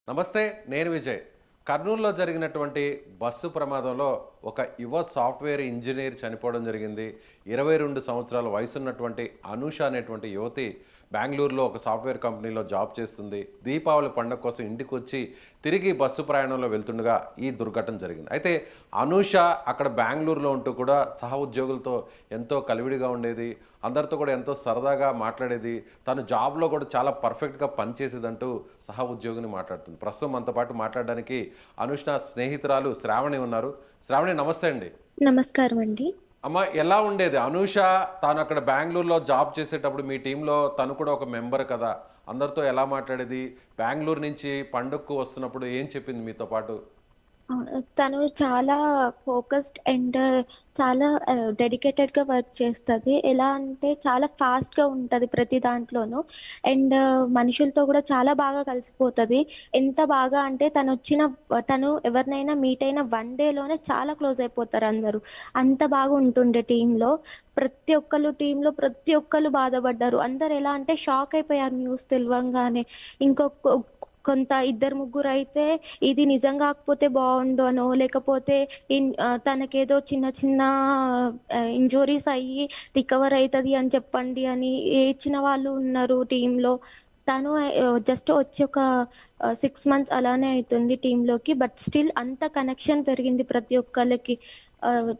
నమస్తే. నేను విజయ్. కర్నూలులో జరిగినటువంటి బస్సు ప్రమాదంలో ఒక యువ సాఫ్ట్‌వేర్ ఇంజినీర్ చనిపోవడం జరిగింది. 22 సంవత్సరాల వయసున్నటువంటి అనూష అనేటువంటి యువతి బెంగుళూరులో ఒక సాఫ్ట్‌వేర్ కంపెనీలో జాబ్ చేస్తుంది. దీపావళి పండగ కోసం ఇంటికొచ్చి తిరిగి బస్సు ప్రయాణంలో వెళ్తుండగా ఈ దుర్ఘటన జరిగింది. అయితే అనూష అక్కడ బెంగుళూరులో ఉంటూ కూడా ఉద్యోగులతో ఎంతో కలివిడిగా ఉండేది. అందరితో కూడా ఎంతో సరదాగా మాట్లాడేది. తను జాబ్‌లో కూడా చాలా పర్ఫెక్ట్‌గా పనిచేసేదంటూ ఉద్యోగిని మాట్లాడుతుంది. ప్రస్తుతం మనతో పాటు మాట్లాడడానికి అనుష స్నేహితురాలు శ్రావణి ఉన్నారు. శ్రావణి నమస్తే అండి. నమస్కారం అండి. అమ్మ ఎలా ఉండేది? అనూష తానక్కడ బెంగుళూరులో జాబ్ చేసేటప్పుడు మీ టీమ్‌లో తను కూడా ఒక మెంబర్ కదా! అందరితో ఎలా మాట్లాడేది? బెంగుళూరు నుంచి పండగకు వస్తున్నప్పుడు ఏం చెప్పింది మీతో పాటు? తను చాలా ఫోకస్డ్ అండ్ చాలా డెడికేటెడ్‌గా వర్క్ చేస్తది. ఎలా అంటే చాలా ఫాస్ట్‌గా ఉంటది ప్రతి దాంట్లోనూ. అండ్ మనుషులతో గూడా చాలా బాగా కలిసిపోతది. ఎంత బాగా అంటే తను ఎవరినైనా మీట్ అయిన 1 డేలోనే చాలా క్లోజ్ అయిపోతారు అందరూ. అంత బాగా ఉంటుండే టీమ్‌లో. ప్రతి ఒక్కళ్ళు బాధపడ్డారు. అందరూ ఎలా అంటే షాక్ అయిపోయారు న్యూస్ తెలవంగానే. ఇంకొక ఇద్దరు ముగ్గురైతే ఇది నిజం గాకపోతే బావుండు అనో, లేకపోతే తనకేదో చిన్న చిన్న ఇంజ్యూరీస్ అయ్యి రికవర్ అయితది అని చెప్పండి అని ఏడ్చిన వాళ్ళు ఉన్నారు టీమ్‌లో. తను జస్ట్ వచ్చి ఒక 6 మంత్స్ అలానే అయితుంది టీమ్‌లోకి. బట్ స్టిల్ అంత కనెక్షన్ పెరిగింది ప్రతి ఒక్కళ్ళకి.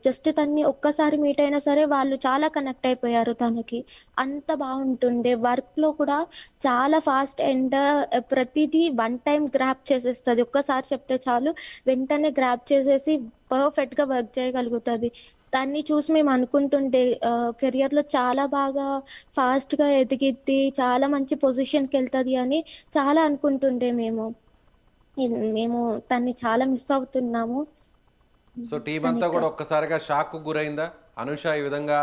జస్ట్ తనని ఒక్కసారి మీట్ అయినా సరే వాళ్ళు చాలా కనెక్ట్ అయిపోయారు తనకి. అంత బావుంటుండే. వర్క్‌లో కూడా చాలా ఫాస్ట్ అండ్ ప్రతీదీ వన్ టైమ్ గ్రాబ్ చేసేస్తది. ఒక్కసారి చెప్తే చాలు వెంటనే గ్రాబ్ చేసేసి పర్ఫెక్ట్‌గా వర్క్ చేయగలుగుతది. దాన్ని చూసి మేము అనుకుంటుంటే కెరియర్‌లో చాలా బాగా ఫాస్ట్‌గా ఎదిగిద్ది, చాలా మంచి పొజిషన్‌కెళ్తది అని చాలా అనుకుంటుండే మేము. మేము తనని చాలా మిస్ అవుతున్నాము. సో టీమ్ అంతా తనిక కూడా ఒక్కసారిగా షాక్‌కు గురైందా? అనూష ఈ విధంగా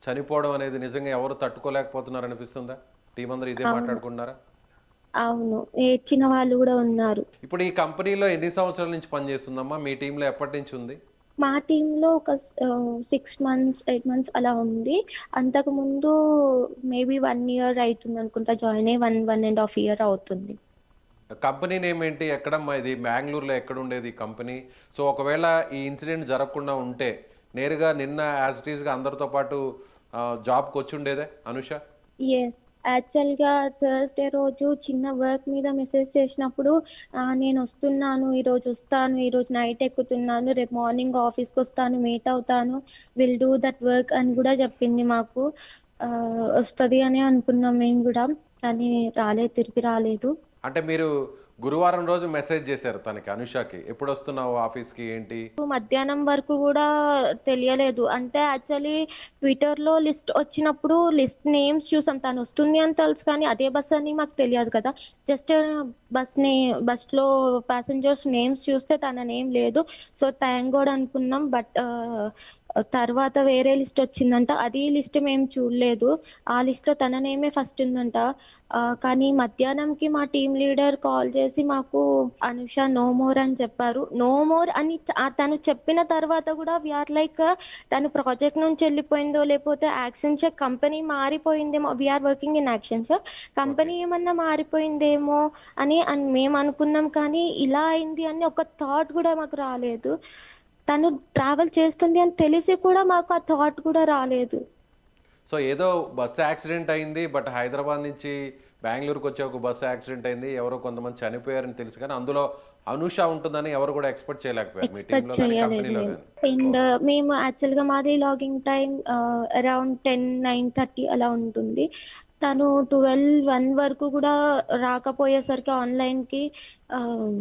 చనిపోవడం అనేది నిజంగా ఎవరు తట్టుకోలేకపోతున్నారనిపిస్తుందా? టీమ్ అందరూ ఇదే అవును. మాట్లాడుకుంటున్నారా? అవును. ఏడ్చిన వాళ్ళు గూడా ఉన్నారు. ఇప్పుడు ఈ కంపెనీలో ఎన్ని సంవత్సరాల నుంచి పనిచేస్తుందమ్మా? మీ టీమ్‌లో ఎప్పటినుంచి ఉంది? మా టీమ్‌లో ఒక 6 మంత్స్, 8 మంత్స్ అలా ఉంది. అంతకుముందు మేబీ 1 ఇయర్ అయితుందనుకుంటా జాయిన్ అయ్యి 1 ½ ఇయర్ అవుతుంది. కంపెనీ నేమ్ ఏంటి? ఎక్కడమ్మా ఇది? బెంగుళూరులో ఎక్కడుండేది ఈ కంపెనీ? సో, ఒకవేళ ఈ ఇన్సిడెంట్ జరగకుండా ఉంటే, నేరుగా నిన్న యాజ్ ఇట్ ఈస్‌గా అందరితో పాటు జాబ్‌కొచ్చుండేదా అనూష? యెస్. యాక్చువల్‌గా థర్స్‌డే రోజు చిన్న వర్క్ మీద మెసేజ్ చేసినప్పుడు నేనొస్తున్నాను, ఈరోజు నైట్ ఎక్కుతున్నాను, రేపు మార్నింగ్ ఆఫీస్‌కొస్తాను, మీట్ అవుతాను, విల్ డూ దట్ వర్క్ అని గూడా జెప్పింది మాకు. ఒస్తది అనే అనుకున్నాం మేము గూడా. కానీ తిరిగి రాలేదు. అంటే మీరు గురువారం రోజు మెసేజ్ జేశారు తనకి అనూషకి. ఎప్పుడొస్తున్నావు ఆఫీస్‌కి ఏంటి? మధ్యాహ్నం వరకు గూడా తెలియలేదు. అంటే యాక్చువల్లీ ట్విట్టర్‌లో లిస్ట్ వచ్చినప్పుడు లిస్ట్ నేమ్స్ చూసాం. తనొస్తుంది అని తెలుసు కానీ అదే బస్ అని మాకు తెలియదు కదా! జస్ట్ బస్‌లో ప్యాసింజర్స్ నేమ్స్ చూస్తే తన నేమ్ లేదు. సో, థాంక్ గాడ్ అనుకున్నాం. బట్ తర్వాత వేరే లిస్ట్ వచ్చిందంట. అది లిస్ట్ మేము చూడలేదు. ఆ లిస్ట్‌లో తన నేమే ఫస్ట్ ఉందంట. కానీ మధ్యాహ్నంకి మా టీమ్ లీడర్ కాల్ చేసి మాకు "అనుష నో మోర్" అని చెప్పారు. నో మోర్ అని తను చెప్పిన తర్వాత గూడా వి ఆర్ లైక్ తను ప్రాజెక్ట్ నుంచి ఎళ్ళిపోయిందో, లేపోతే యాక్సెంచర్ కంపెనీ మారిపోయిందేమో we are working in Accenture. Okay. Company ఏమన్నా మారిపోయిందేమో అని మేమనుకున్నాం. కానీ ఇలా అయింది అని ఒక థాట్ గూడా మాకు రాలేదు. తను ట్రావెల్ చేస్తుంది అని తెలిసి కూడా మాకు ఆ థాట్ కూడా రాలేదు. సో, ఏదో బస్ యాక్సిడెంట్ అయింది. బట్ హైదరాబాద్ నుంచి బెంగుళూరుకొచ్చే ఒక బస్ యాక్సిడెంట్ అయింది. ఎవరో కొంతమంది చనిపోయారని తెలుసు కానీ, అందులో అనూష ఉంటుందని ఎవరు కూడా ఎక్స్‌పెక్ట్ చేయలేకపోయారు. మీ ఎక్స్‌పెక్ట్ టీమ్‌లో గాని, చేయలేదు కంపెనీలో మేము. గాని. And okay. మేము యాక్చువల్‌గా మాది లాగింగ్ టైమ్ అరౌండ్ 10, 9:30 అలా ఉంటుంది. తను 12, 1 వరకు గూడా రాకపోయేసరికి ఆన్‌లైన్‌కి ఆహ్,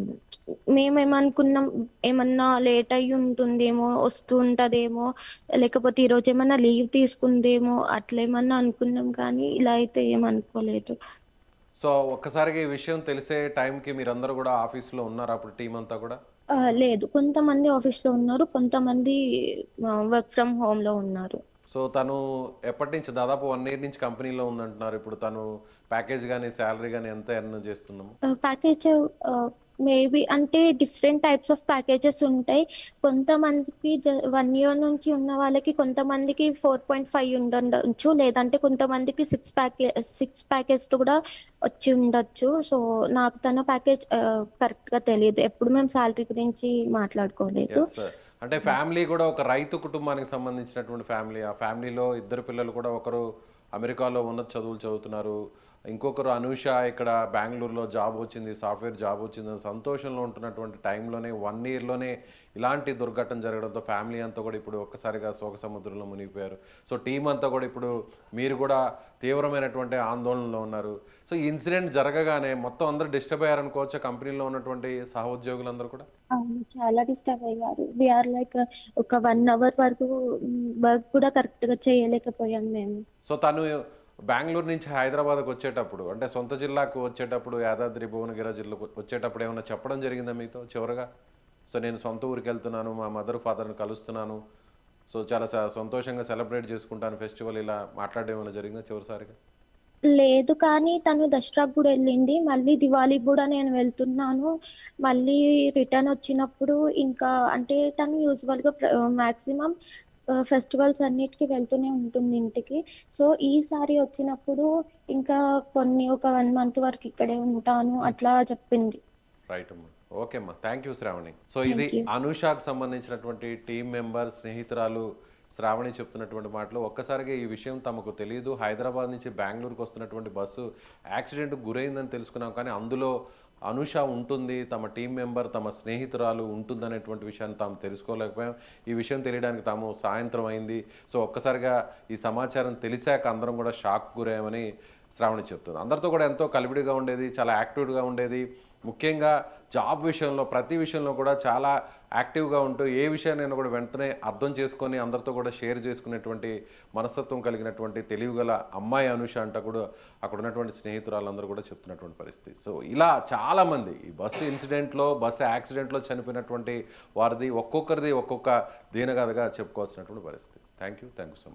మేమేమనుకున్నాం ఏమన్నా లేట్ అయ్యి ఉంటుందేమో, వస్తూ ఉంటదేమో, లేకపోతే ఈరోజేమన్నా లీవ్ తీసుకుందేమో అట్లేమన్నా అనుకున్నాం కానీ, ఇలా అయితే ఏమనుకోలేదు. సో, ఒక్కసారిగా ఈ విషయం తెలిసే టైంకి మీరందరూ గూడా ఆఫీస్‌లో ఉన్నారా అప్పుడు టీమ్ అంతా కూడా? లేదు. కొంతమంది ఆఫీస్‌లో ఉన్నారు. కొంతమంది వర్క్ ఫ్రమ్ హోమ్‌లో ఉన్నారు. సో, తను ఎప్పటినుంచి దాదాపు 1 ఇయర్ నుంచి కంపెనీలో ఉందంటున్నారు. ఇప్పుడు తను ప్యాకేజ్ గాని, సాలరీ గాని ఎంత ఎర్న్ చేస్తుందమ్మా? ప్యాకేజ్ మేబీ అంటే డిఫరెంట్ టైప్స్ ఆఫ్ ప్యాకేజెస్ ఉంటాయి. కొంతమందికి 1 ఇయర్ నుంచి ఉన్న వాళ్ళకి కొంతమందికి 4.5 ఉండుండొచ్చు. లేదంటే కొంతమందికి 6 ప్యాకేజ్‌తో కూడా వచ్చి ఉండొచ్చు. సో, నాకు తన ప్యాకేజ్ కరెక్ట్‌గా తెలీదు. ఎప్పుడు మేము సాలరీ గురించి మాట్లాడుకోలేదు. యెస్. అంటే ఫ్యామిలీ కూడా ఒక రైతు కుటుంబానికి సంబంధించినటువంటి ఫ్యామిలీ. ఆ ఫ్యామిలీలో ఇద్దరు పిల్లలు కూడా ఒకరు అమెరికాలో ఉన్నత చదువులు చదువుతున్నారు. ఇంకొకరు అనూష ఇక్కడ బెంగుళూరులో జాబ్ వచ్చింది. సాఫ్ట్‌వేర్ జాబ్ వచ్చిందని సంతోషంలో ఉంటున్నటువంటి టైంలోనే 1 ఇయర్‌లోనే ఇలాంటి దుర్ఘటన జరగడంతో ఫ్యామిలీ అంతా కూడా ఇప్పుడు ఒక్కసారిగా శోక సముద్రంలో మునిగిపోయారు. సో టీమ్ అంతా కూడా ఇప్పుడు మీరు కూడా తీవ్రమైనటువంటి ఆందోళనలో ఉన్నారు. సో ఈ ఇన్సిడెంట్ జరగగానే మొత్తం అందరూ డిస్టర్బ్ అయ్యారనుకోవచ్చా కంపెనీలో ఉన్నటువంటి సహోద్యోగులందరూ కూడా? అవును. చాలా డిస్టర్బ్ అయ్యారు. వి ఆర్ లైక్ ఒక 1 అవర్ వరకు వర్క్ కూడా కరెక్ట్‌గా చేయలేకపోయాం మేము. సో తను బెంగుళూరు నుంచి హైదరాబాద్‌కి వచ్చేటప్పుడు అంటే సొంత జిల్లాకు వచ్చేటప్పుడు యాదాద్రి భువనగిరి జిల్లాకు వచ్చేటప్పుడు ఏమన్నా చెప్పడం జరిగిందా మీతో చివరగా? సో నేను సొంత ఊరికెళ్తున్నాను. మా మదర్, ఫాదర్‌ని కలుస్తున్నాను. సో చాలా సంతోషంగా సెలబ్రేట్ చేసుకుంటాను ఫెస్టివల్ ఇలా మాట్లాడడం ఏమైనా జరిగిందా చివరిసారిగా? లేదు, కానీ తను దసరాకు గూడా ఎళ్ళింది. మళ్ళీ దివాళీకి గూడా నేను వెళ్తున్నాను. మళ్ళీ రిటర్న్ వచ్చినప్పుడు ఇంకా అంటే తను యూజువల్‌గా మాక్సిమం ఫెస్టివల్స్ అన్నిటికి వెళ్తూనే ఉంటుంది ఇంటికి. సో, ఈసారి వచ్చినప్పుడు ఇంకా ఒక 1 మంత్ వరకు ఇక్కడే ఉంటాను అట్లా చెప్పింది. రైట్ అమ్మా. ఓకే అమ్మా. Thank you Shravani. సో ఇది థ్యాంక్ యూ. అనూషకు సంబంధించినటువంటి టీమ్ మెంబర్, స్నేహితురాలు శ్రావణి చెప్తున్నటువంటి మాటలు. ఒక్కసారిగా ఈ విషయం తమకు తెలియదు. హైదరాబాద్ నుంచి బెంగుళూరుకి వస్తున్నటువంటి బస్సు యాక్సిడెంట్‌కి గురైందని తెలుసుకున్నాం. కానీ అందులో అనూష ఉంటుంది. తమ టీమ్ మెంబర్, తమ స్నేహితురాలు ఉంటుందనేటువంటి విషయాన్ని తాము తెలుసుకోలేకపోయాం. ఈ విషయం తెలియడానికి తాము సాయంత్రం అయింది. సో ఒక్కసారిగా ఈ సమాచారం తెలిసాక అందరం కూడా షాక్‌కి గురయ్యామని శ్రావణి చెప్తుంది. అందరితో కూడా ఎంతో కలివిడిగా ఉండేది. చాలా యాక్టివ్‌గా ఉండేది. ముఖ్యంగా జాబ్ విషయంలో, ప్రతి విషయంలో కూడా చాలా యాక్టివ్‌గా ఉంటూ ఏ విషయాన్నైనా కూడా వెంటనే అర్థం చేసుకొని అందరితో కూడా షేర్ చేసుకునేటువంటి మనస్తత్వం కలిగినటువంటి తెలివిగల అమ్మాయి అనూష అంట కూడా అక్కడ ఉన్నటువంటి స్నేహితురాళ్ళందరూ కూడా చెప్తున్నటువంటి పరిస్థితి. సో ఇలా చాలామంది ఈ బస్సు ఇన్సిడెంట్‌లో, బస్సు యాక్సిడెంట్‌లో చనిపోయినటువంటి వారిది ఒక్కొక్కరిది ఒక్కొక్క దీనగాథగా చెప్పుకోవాల్సినటువంటి పరిస్థితి. Thank you so much.